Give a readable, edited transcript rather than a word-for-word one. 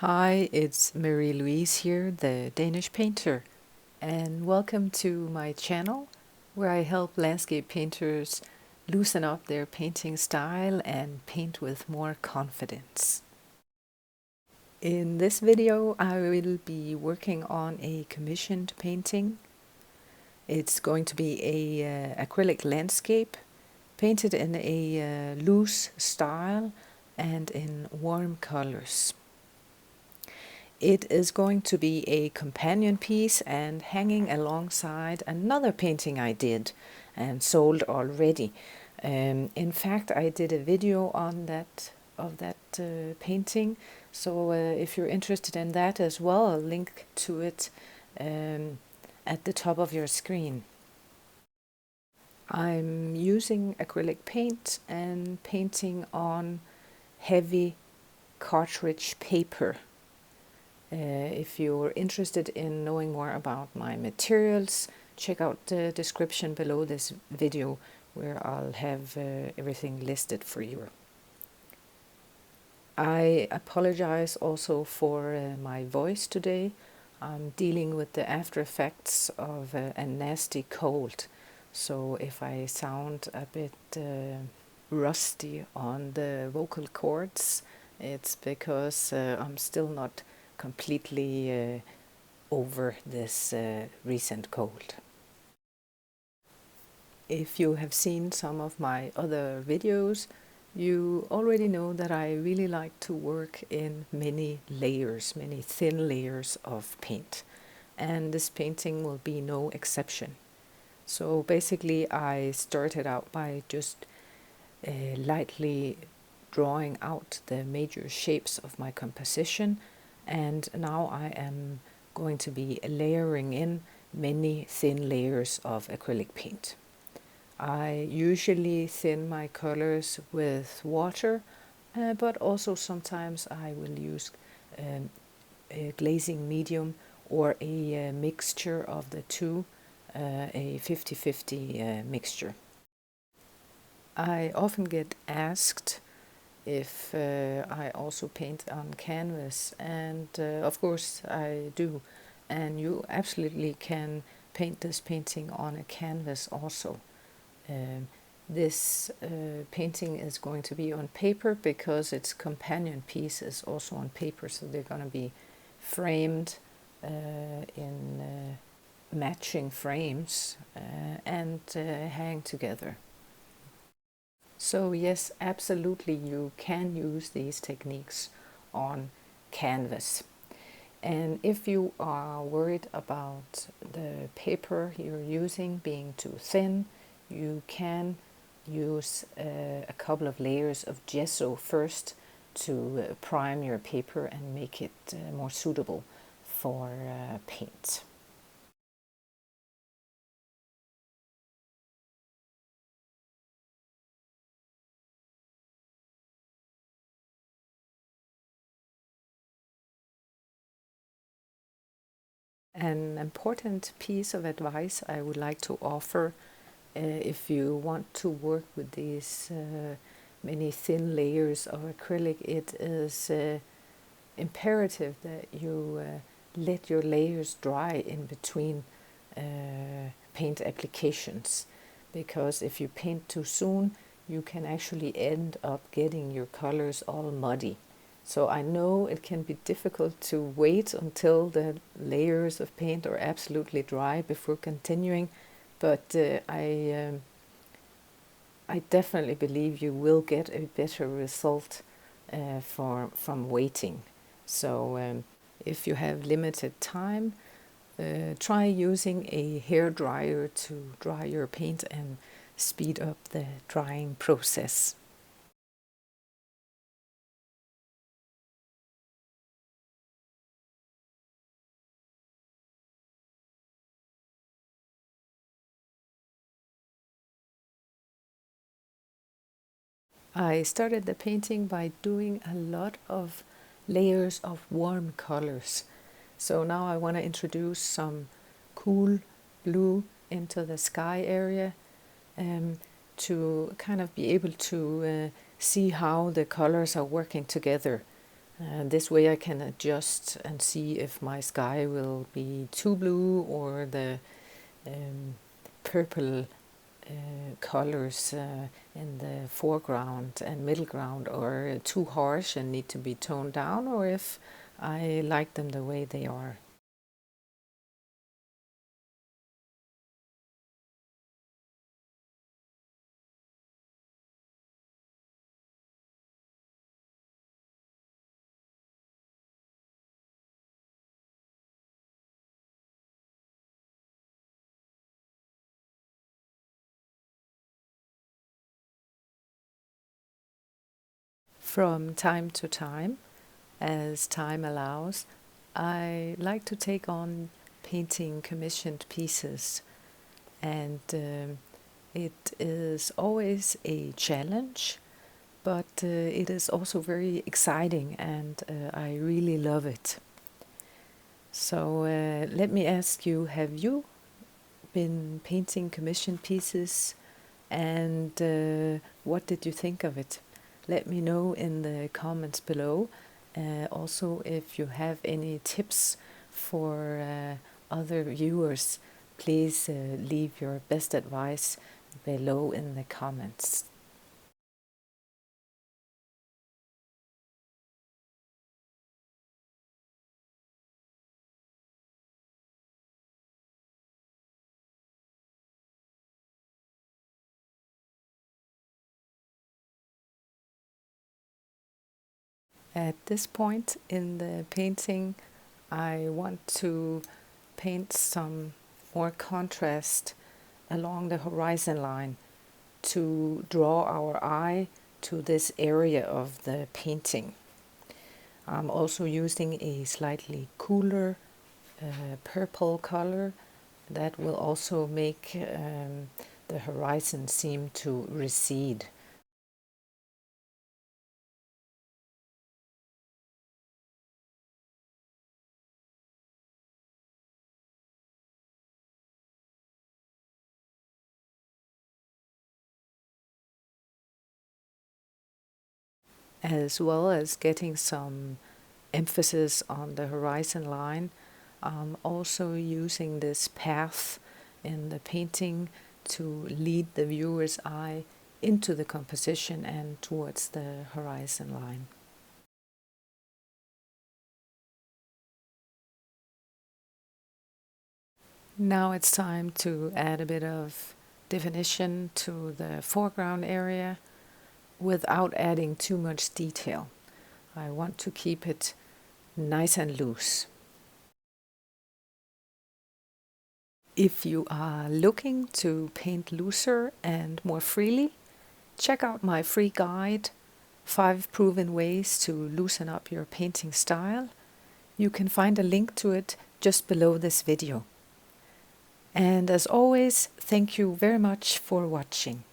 Hi, it's Marie-Louise here, the Danish painter, and welcome to my channel where I help landscape painters loosen up their painting style and paint with more confidence. In this video, I will be working on a commissioned painting. It's going to be a acrylic landscape painted in a loose style and in warm colors. It is going to be a companion piece and hanging alongside another painting I did and sold already. In fact, I did a video on that painting, so if you're interested in that as well, I'll link to it at the top of your screen. I'm using acrylic paint and painting on heavy cartridge paper. If you're interested in knowing more about my materials, check out the description below this video where I'll have everything listed for you. I apologize also for my voice today. I'm dealing with the after effects of a nasty cold, so if I sound a bit rusty on the vocal cords, it's because I'm still not completely over this recent cold. If you have seen some of my other videos, you already know that I really like to work in many layers, many thin layers of paint. And this painting will be no exception. So basically I started out by just lightly drawing out the major shapes of my composition, and now I am going to be layering in many thin layers of acrylic paint. I usually thin my colors with water, but also sometimes I will use a glazing medium or a mixture of the two, a 50-50 mixture. I often get asked if I also paint on canvas, and of course I do, and you absolutely can paint this painting on a canvas also. This painting is going to be on paper because its companion piece is also on paper, so they're going to be framed in matching frames and hang together. So yes, absolutely you can use these techniques on canvas. And if you are worried about the paper you're using being too thin, you can use a couple of layers of gesso first to prime your paper and make it more suitable for paint. An important piece of advice I would like to offer if you want to work with these many thin layers of acrylic, it is imperative that you let your layers dry in between paint applications, because if you paint too soon, you can actually end up getting your colors all muddy. So I know it can be difficult to wait until the layers of paint are absolutely dry before continuing, but I definitely believe you will get a better result from waiting. So if you have limited time, try using a hair dryer to dry your paint and speed up the drying process. I started the painting by doing a lot of layers of warm colors. So now I want to introduce some cool blue into the sky area to kind of be able to see how the colors are working together. This way I can adjust and see if my sky will be too blue or the purple colors in the foreground and middle ground are too harsh and need to be toned down, or if I like them the way they are. From time to time, as time allows, I like to take on painting commissioned pieces, and it is always a challenge, but it is also very exciting, and I really love it. So let me ask you, have you been painting commissioned pieces, and what did you think of it? Let me know in the comments below. Also, if you have any tips for other viewers, please leave your best advice below in the comments. At this point in the painting, I want to paint some more contrast along the horizon line to draw our eye to this area of the painting. I'm also using a slightly cooler purple color that will also make the horizon seem to recede. As well as getting some emphasis on the horizon line, I'm also using this path in the painting to lead the viewer's eye into the composition and towards the horizon line. Now it's time to add a bit of definition to the foreground area without adding too much detail. I want to keep it nice and loose. If you are looking to paint looser and more freely, check out my free guide, 5 Proven Ways to Loosen Up Your Painting Style. You can find a link to it just below this video. And as always, thank you very much for watching.